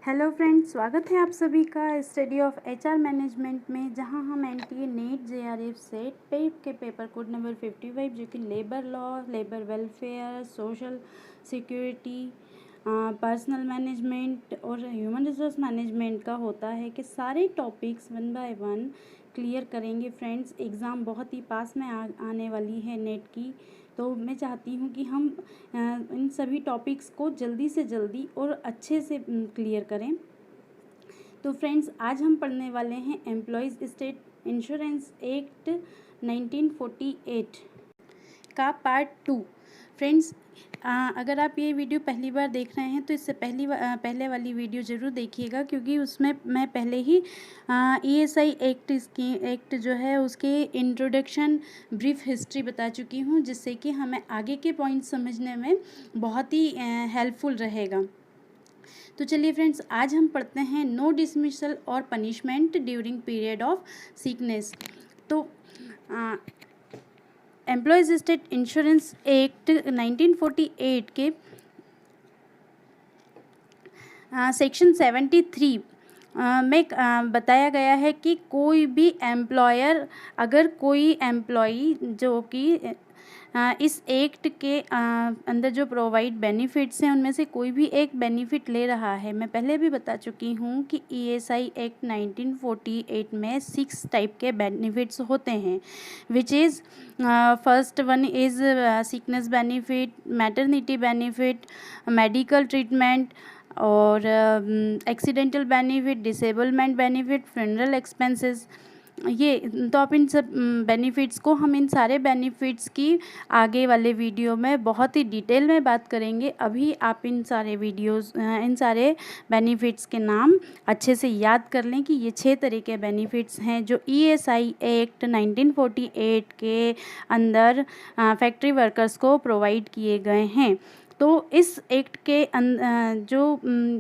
Hello friends, स्वागत है आप सभी का स्टडी ऑफ एचआर मैनेजमेंट में, जहां हम एनटीए नेट जेआरएफ सेट पेप के पेपर कोड नंबर 55 जो कि labour law, labour welfare, social security, personal management और ह्यूमन रिसोर्स मैनेजमेंट का होता है कि सारे topics one by one clear करेंगे। फ्रेंड्स, एग्ज़ाम बहुत ही पास में आने वाली है नेट की, तो मैं चाहती हूँ कि हम इन सभी टॉपिक्स को जल्दी से जल्दी और अच्छे से क्लियर करें। तो फ्रेंड्स, आज हम पढ़ने वाले हैं एम्प्लॉयज़ स्टेट इंश्योरेंस एक्ट 1948 का पार्ट 2। फ्रेंड्स, अगर आप ये वीडियो पहली बार देख रहे हैं तो इससे पहले वाली वीडियो ज़रूर देखिएगा, क्योंकि उसमें मैं पहले ही ईएसआई एक्ट जो है उसके इंट्रोडक्शन ब्रीफ हिस्ट्री बता चुकी हूँ, जिससे कि हमें आगे के पॉइंट समझने में बहुत ही हेल्पफुल रहेगा। तो चलिए फ्रेंड्स, आज हम पढ़ते हैं नो डिसमिसल और punishment during period of sickness. तो एम्प्लॉयज़ स्टेट इंश्योरेंस एक्ट 1948 के सेक्शन 73 में बताया गया है कि कोई भी एम्प्लॉयर, अगर कोई एम्प्लॉई जो कि इस एक्ट के अंदर जो प्रोवाइड बेनिफिट्स हैं उनमें से कोई भी एक बेनिफिट ले रहा है। मैं पहले भी बता चुकी हूँ कि ईएसआई एक्ट 1948 में 6 टाइप के बेनिफिट्स होते हैं, which is first one is sickness benefit, maternity benefit, medical treatment और accidental benefit, disablement benefit, funeral expenses. ये तो आप इन सब बेनिफिट्स को, हम इन सारे बेनिफिट्स की आगे वाले वीडियो में बहुत ही डिटेल में बात करेंगे। अभी आप इन सारे बेनिफिट्स के नाम अच्छे से याद कर लें कि ये 6 तरह के बेनिफिट्स हैं जो ईएसआई एक्ट 1948 के अंदर फैक्ट्री वर्कर्स को प्रोवाइड किए गए हैं। तो इस एक्ट के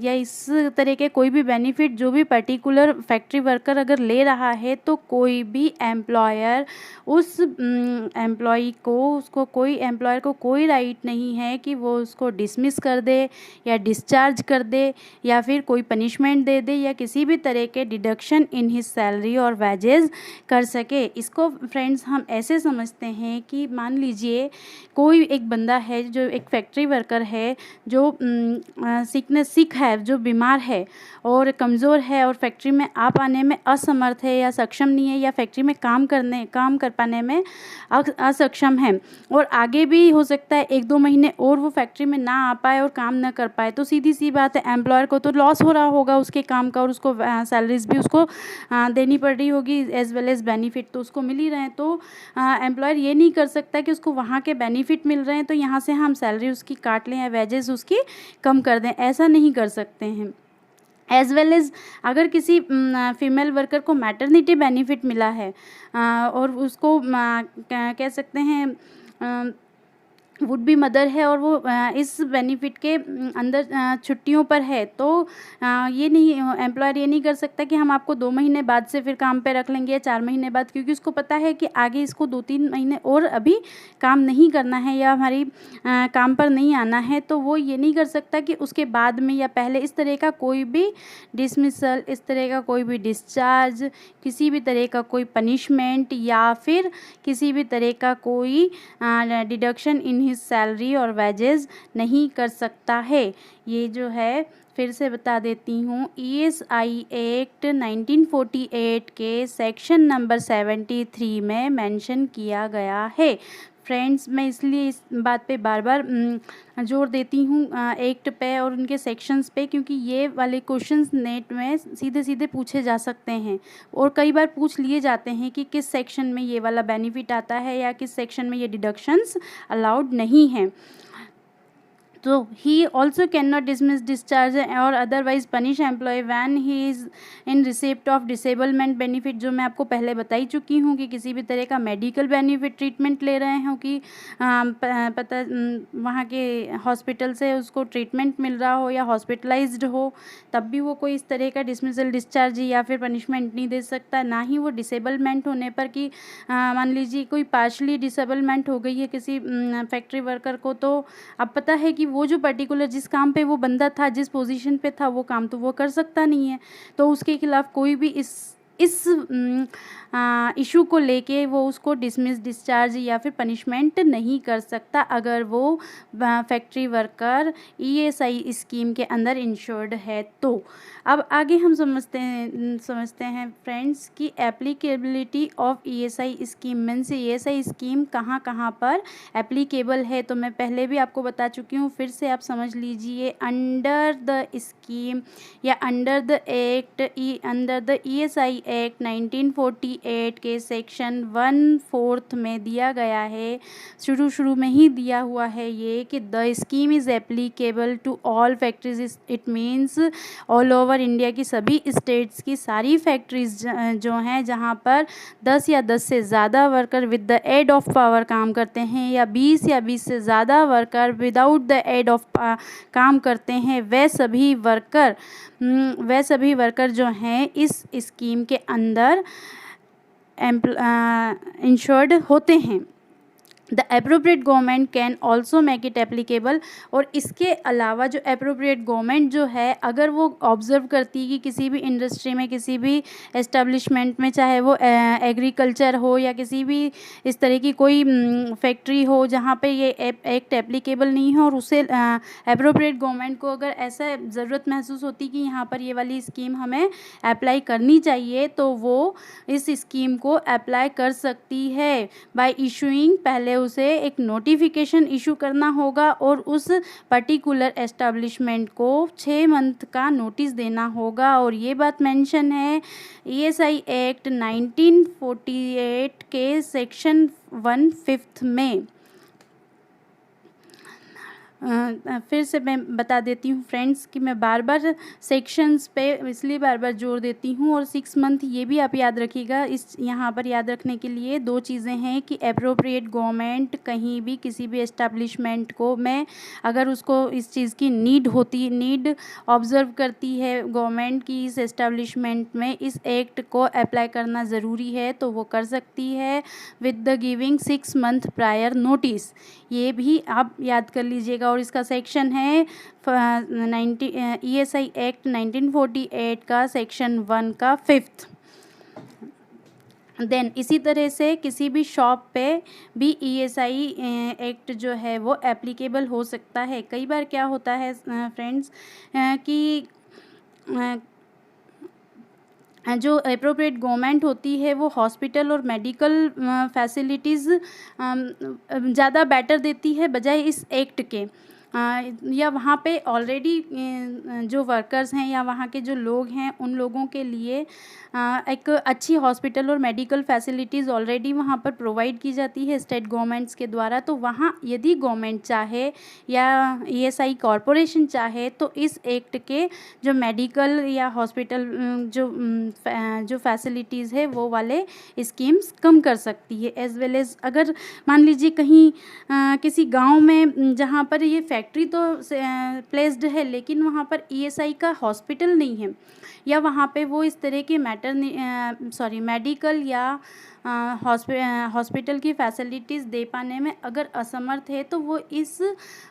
या इस तरह के कोई भी बेनिफिट जो भी पर्टिकुलर फैक्ट्री वर्कर अगर ले रहा है, तो कोई भी एम्प्लॉयर उस एम्प्लॉयर को कोई राइट नहीं है कि वो उसको डिसमिस कर दे या डिस्चार्ज कर दे या फिर कोई पनिशमेंट दे दे या किसी भी तरह के डिडक्शन इन हिज सैलरी और वेजेस कर सके। इसको फ्रेंड्स हम ऐसे समझते हैं कि मान लीजिए कोई एक बंदा है जो एक फैक्ट्री वर्कर है, जो सिक है, जो बीमार है और कमज़ोर है और फैक्ट्री में आ पाने में असमर्थ है या सक्षम नहीं है, या फैक्ट्री में काम कर पाने में असक्षम है, और आगे भी हो सकता है 1-2 महीने और वो फैक्ट्री में ना आ पाए और काम ना कर पाए, तो सीधी सी बात है एम्प्लॉयर को तो लॉस हो रहा होगा उसके काम का, और उसको सैलरीज भी उसको देनी पड़ रही होगी, एज वेल एज बेनिफिट तो उसको मिल ही रहे हैं। तो एम्प्लॉयर ये नहीं कर सकता कि उसको वहाँ के बेनिफिट मिल रहे हैं तो यहाँ से हम सैलरी उसकी काट लें या वेजेस उसकी कम कर दें, ऐसा नहीं कर सकते हैं। एज वेल एज अगर किसी फीमेल वर्कर को मैटरनिटी बेनिफिट मिला है और उसको कह सकते हैं वुड बी मदर है और वो इस बेनिफिट के अंदर छुट्टियों पर है, तो ये नहीं, एम्प्लॉयर ये नहीं कर सकता कि हम आपको 2 महीने बाद से फिर काम पे रख लेंगे या 4 महीने बाद, क्योंकि उसको पता है कि आगे इसको 2-3 महीने और अभी काम नहीं करना है या हमारी काम पर नहीं आना है। तो वो ये नहीं कर सकता कि उसके बाद में या पहले इस तरह का कोई भी डिसमिसल, इस तरह का कोई भी डिस्चार्ज, किसी भी तरह का कोई पनिशमेंट या फिर किसी भी तरह का कोई डिडक्शन इन हिज सैलरी और वेजेस नहीं कर सकता है। ये जो है फिर से बता देती हूँ, ईएसआई एक्ट 1948 के सेक्शन नंबर 73 में मेंशन किया गया है। फ्रेंड्स, मैं इसलिए इस बात पे बार बार जोर देती हूँ एक्ट पे और उनके सेक्शंस पे, क्योंकि ये वाले क्वेश्चंस नेट में सीधे सीधे पूछे जा सकते हैं और कई बार पूछ लिए जाते हैं कि किस सेक्शन में ये वाला बेनिफिट आता है या किस सेक्शन में ये डिडक्शंस अलाउड नहीं हैं। तो he also cannot dismiss, discharge और otherwise punish employee when he is in receipt of disablement benefit, जो मैं आपको पहले बता ही चुकी हूँ कि किसी भी तरह का मेडिकल बेनिफिट ट्रीटमेंट ले रहे हो कि वहाँ के हॉस्पिटल से उसको ट्रीटमेंट मिल रहा हो या हॉस्पिटलाइज्ड हो, तब भी वो कोई इस तरह का डिसमिसल, डिस्चार्ज या फिर पनिशमेंट नहीं दे सकता। ना ही वो डिसेबलमेंट होने पर कि मान लीजिए कोई पार्शली डिसेबलमेंट हो गई है किसी फैक्ट्री वर्कर को, तो अब पता है कि वो जो पर्टिकुलर जिस काम पे वो बंदा था, जिस पोजीशन पे था, वो काम तो वो कर सकता नहीं है, तो उसके खिलाफ कोई भी इस इशू को लेके वो उसको डिसमिस, डिस्चार्ज या फिर पनिशमेंट नहीं कर सकता अगर वो फैक्ट्री वर्कर ESI स्कीम के अंदर इंश्योर्ड है। तो अब आगे हम समझते हैं फ्रेंड्स कि applicability of ESI scheme means ESI scheme कहाँ कहाँ पर एप्लीकेबल है। तो मैं पहले भी आपको बता चुकी हूँ, फिर से आप समझ लीजिए। अंडर द स्कीम या under the act, under the ESI act 1948 के सेक्शन 1/4 में दिया गया है, शुरू में ही दिया हुआ है ये कि the scheme is applicable to all factories. It means all over India की सभी स्टेट्स की सारी फैक्ट्रीज जो हैं जहाँ पर 10 या 10 से ज़्यादा worker with the aid of power काम करते हैं, या 20 या 20 से ज़्यादा worker without the aid of काम करते हैं, वह सभी वर्कर जो हैं इस स्कीम के अंदर इंश्योर्ड होते हैं। The appropriate government can also make it applicable. और इसके अलावा जो एप्रोप्रिएट गवर्नमेंट जो है, अगर वो ऑब्ज़र्व करती है कि किसी भी इंडस्ट्री में, किसी भी एस्टेब्लिशमेंट में, चाहे वो एग्रीकल्चर हो या किसी भी इस तरह की कोई फैक्ट्री हो जहाँ पे ये एक्ट एप्लीकेबल नहीं हो, और उसे एप्रोप्रिएट गवर्नमेंट को अगर ऐसा ज़रूरत महसूस होती कि यहाँ पर ये वाली स्कीम हमें अप्लाई करनी चाहिए, तो वो इस स्कीम को अप्लाई कर सकती है बाय इशूइंग। पहले उसे एक नोटिफिकेशन इशू करना होगा और उस पर्टिकुलर एस्टेब्लिशमेंट को 6 मंथ का नोटिस देना होगा। और ये बात मेंशन है ESI एक्ट 1948 के सेक्शन 1/5 में। फिर से मैं बता देती हूँ फ्रेंड्स कि मैं बार बार सेक्शंस पे इसलिए बार बार जोर देती हूँ। और 6 मंथ ये भी आप याद रखिएगा। इस यहाँ पर याद रखने के लिए 2 चीज़ें हैं कि एप्रोप्रिएट गवर्नमेंट कहीं भी किसी भी एस्टेब्लिशमेंट को में अगर उसको इस चीज़ की नीड ऑब्ज़र्व करती है गवर्नमेंट की इस एस्टेब्लिशमेंट में इस एक्ट को अप्लाई करना ज़रूरी है, तो वो कर सकती है with the giving 6 month prior notice. ये भी आप याद कर लीजिएगा। और इसका सेक्शन है ESI एक्ट 1948 का सेक्शन 1 का 5th। देन इसी तरह से किसी भी शॉप पे भी ESI एक्ट जो है वो एप्लीकेबल हो सकता है। कई बार क्या होता है फ्रेंड्स कि जो एप्रोप्रिएट गवर्नमेंट होती है वो हॉस्पिटल और मेडिकल फैसिलिटीज़ ज़्यादा बेटर देती है बजाय इस एक्ट के। या वहाँ पे ऑलरेडी जो वर्कर्स हैं या वहाँ के जो लोग हैं उन लोगों के लिए एक अच्छी हॉस्पिटल और मेडिकल फैसिलिटीज़ ऑलरेडी वहाँ पर प्रोवाइड की जाती है स्टेट गवर्नमेंट्स के द्वारा। तो वहाँ यदि गवर्नमेंट चाहे या ESI कॉरपोरेशन चाहे तो इस एक्ट के जो मेडिकल या हॉस्पिटल जो फैसिलिटीज़ है वो वाले स्कीम्स कम कर सकती है। एज़ वेल एज़ अगर मान लीजिए कहीं किसी गांव में जहाँ पर ये फैक्ट्री तो प्लेस्ड है लेकिन वहाँ पर ESI का हॉस्पिटल नहीं है, या वहाँ पे वो इस तरह के मेडिकल या हॉस्पिटल की फैसिलिटीज़ दे पाने में अगर असमर्थ है, तो वो इस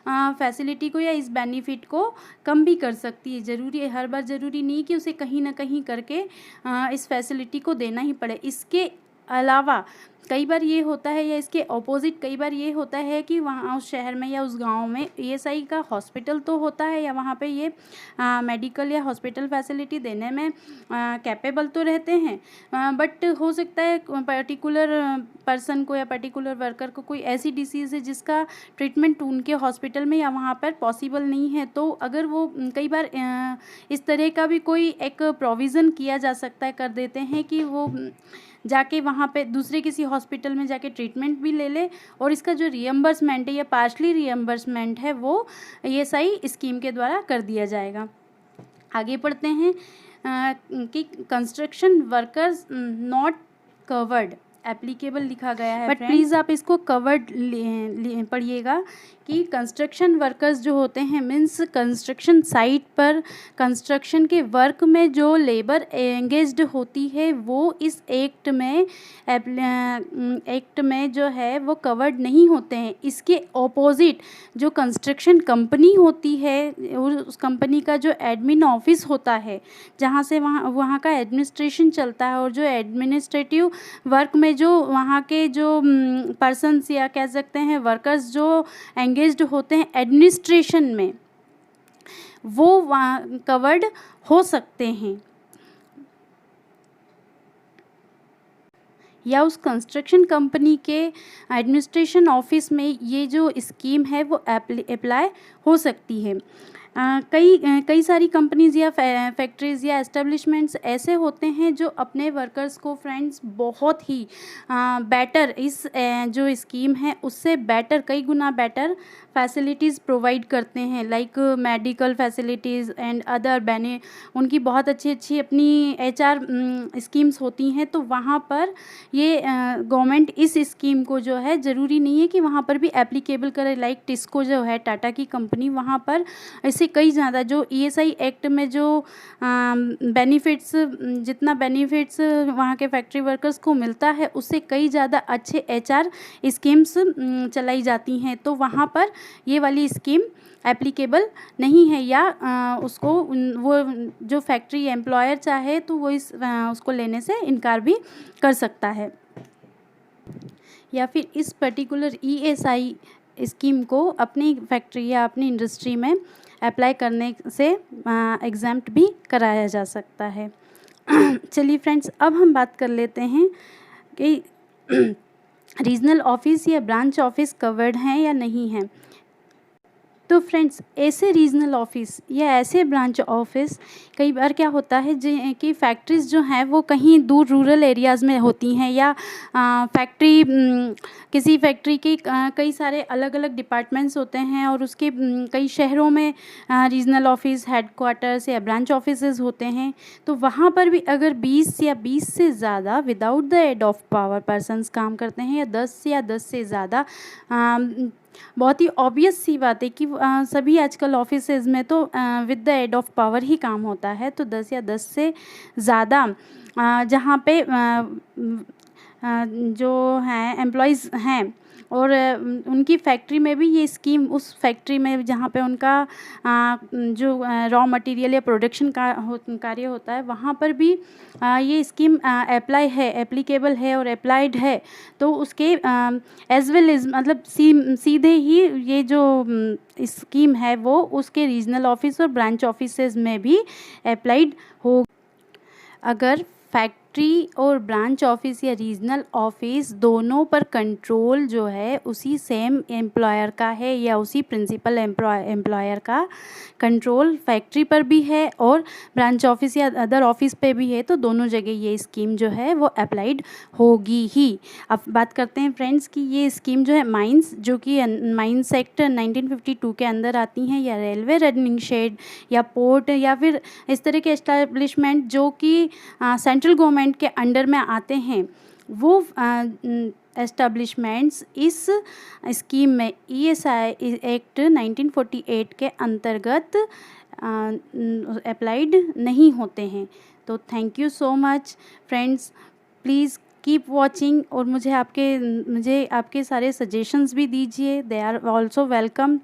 फैसिलिटी को या इस बेनिफिट को कम भी कर सकती है। ज़रूरी है, हर बार ज़रूरी नहीं कि उसे कहीं ना कहीं करके इस फैसिलिटी को देना ही पड़े। इसके अलावा कई बार ये होता है या इसके ऑपोजिट कई बार ये होता है कि वहाँ उस शहर में या उस गांव में ESI का हॉस्पिटल तो होता है या वहाँ पे ये मेडिकल या हॉस्पिटल फैसिलिटी देने में कैपेबल तो रहते हैं, बट हो सकता है पर्टिकुलर पर्सन को या पर्टिकुलर वर्कर को कोई ऐसी डिसीज़ है जिसका ट्रीटमेंट उनके हॉस्पिटल में या वहाँ पर पॉसिबल नहीं है। तो अगर वो कई बार इस तरह का भी कोई एक प्रोविज़न किया जा सकता है, कर देते हैं कि वो जाके वहाँ पे दूसरे किसी हॉस्पिटल में जाके ट्रीटमेंट भी ले ले और इसका जो रियम्बर्समेंट है या पार्शली रियम्बर्समेंट है वो ESI स्कीम के द्वारा कर दिया जाएगा। आगे पढ़ते हैं कि construction workers not covered applicable लिखा गया है, बट प्लीज़ आप इसको कवर्ड पढ़िएगा कि कंस्ट्रक्शन वर्कर्स जो होते हैं मीन्स कंस्ट्रक्शन साइट पर कंस्ट्रक्शन के वर्क में जो लेबर एंगेज्ड होती है वो इस एक्ट में जो है वो कवर्ड नहीं होते हैं। इसके ऑपोजिट जो कंस्ट्रक्शन कंपनी होती है उस कंपनी का जो एडमिन ऑफिस होता है जहाँ से वहाँ का एडमिनिस्ट्रेशन चलता है और जो एडमिनिस्ट्रेटिव वर्क में जो वहाँ के जो पर्सन्स या कह सकते हैं वर्कर्स जो एंगेज्ड होते हैं एडमिनिस्ट्रेशन में वो वहाँ कवर्ड हो सकते हैं या उस कंस्ट्रक्शन कंपनी के एडमिनिस्ट्रेशन ऑफिस में ये जो स्कीम है वो अप्लाई हो सकती है। कई सारी कंपनीज़ या फैक्ट्रीज़ या एस्टेब्लिशमेंट्स ऐसे होते हैं जो अपने वर्कर्स को फ्रेंड्स बहुत ही बेटर इस जो स्कीम है उससे बेटर कई गुना बेटर फैसिलिटीज़ प्रोवाइड करते हैं, like medical facilities and other उनकी बहुत अच्छी अपनी HR स्कीम्स होती हैं। तो वहाँ पर ये गवर्नमेंट इस स्कीम को जो है ज़रूरी नहीं है कि वहाँ पर भी एप्लीकेबल करे, लाइक टिस्को जो है टाटा की कंपनी, वहाँ पर ऐसे कई ज़्यादा जो ESI एक्ट में जो बेनिफिट्स जितना बेनिफिट्स वहाँ के फैक्ट्री वर्कर्स को मिलता है उससे कई ज़्यादा अच्छे HR स्कीम्स चलाई जाती हैं। तो वहाँ पर ये वाली स्कीम एप्लीकेबल नहीं है या उसको वो जो फैक्ट्री एम्प्लॉयर चाहे तो वो उसको लेने से इनकार भी कर सकता है या फिर इस पर्टिकुलर ESI स्कीम को अपनी फैक्ट्री या अपनी इंडस्ट्री में अप्लाई करने से एग्जाम्प्ट भी कराया जा सकता है। चलिए फ्रेंड्स, अब हम बात कर लेते हैं कि रीजनल ऑफिस या ब्रांच ऑफिस कवर्ड हैं या नहीं हैं। तो फ्रेंड्स, ऐसे रीजनल ऑफिस या ऐसे ब्रांच ऑफिस कई बार क्या होता है कि फैक्ट्रीज़ जो हैं वो कहीं दूर रूरल एरियाज़ में होती हैं या किसी फैक्ट्री के कई सारे अलग अलग डिपार्टमेंट्स होते हैं और उसके कई शहरों में रीजनल ऑफिस हेडक्वार्टर्स या ब्रांच ऑफिसेज़ होते हैं। तो वहाँ पर भी अगर 20 से ज़्यादा without the aid of power persons काम करते हैं या 10 से ज़्यादा बहुत ही ऑब्वियस सी बात है कि सभी आजकल ऑफिसेज में तो with the aid of power ही काम होता है। तो 10 से ज़्यादा जहाँ पे जो हैं एम्प्लॉयज़ हैं और उनकी फैक्ट्री में भी ये स्कीम उस फैक्ट्री में जहाँ पे उनका जो रॉ मटेरियल या प्रोडक्शन का कार्य होता है वहाँ पर भी ये स्कीम एप्लीकेबल है और अप्लाइड है। तो उसके एज वेल एज मतलब सीधे ही ये जो स्कीम है वो उसके रीजनल ऑफिस और ब्रांच ऑफिसेज में भी अप्लाइड हो। अगर फैक्ट्री और ब्रांच ऑफिस या रीजनल ऑफिस दोनों पर कंट्रोल जो है उसी सेम एम्प्लॉयर का है या उसी प्रिंसिपल एम्प्लॉयर का कंट्रोल फैक्ट्री पर भी है और ब्रांच ऑफिस या अदर ऑफिस पे भी है, तो दोनों जगह ये स्कीम जो है वो अप्लाइड होगी ही। अब बात करते हैं फ्रेंड्स कि ये स्कीम जो है माइंस जो कि माइंस एक्ट 1952 के अंदर आती हैं या रेलवे रनिंग शेड या पोर्ट या फिर इस तरह के एस्टैब्लिशमेंट जो कि सेंट्रल गवर्नमेंट के अंडर में आते हैं, वो एस्टैब्लिशमेंट्स इस स्कीम में ESI एक्ट 1948 के अंतर्गत अप्लाइड नहीं होते हैं। तो thank you so much friends, please keep watching और मुझे आपके सारे सजेशंस भी दीजिए, दे आर ऑल्सो वेलकम।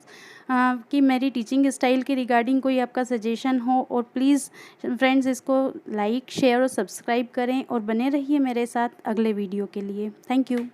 कि मेरी टीचिंग स्टाइल के रिगार्डिंग कोई आपका सजेशन हो, और प्लीज़ फ्रेंड्स इसको लाइक शेयर और सब्सक्राइब करें और बने रहिए मेरे साथ अगले वीडियो के लिए। Thank you.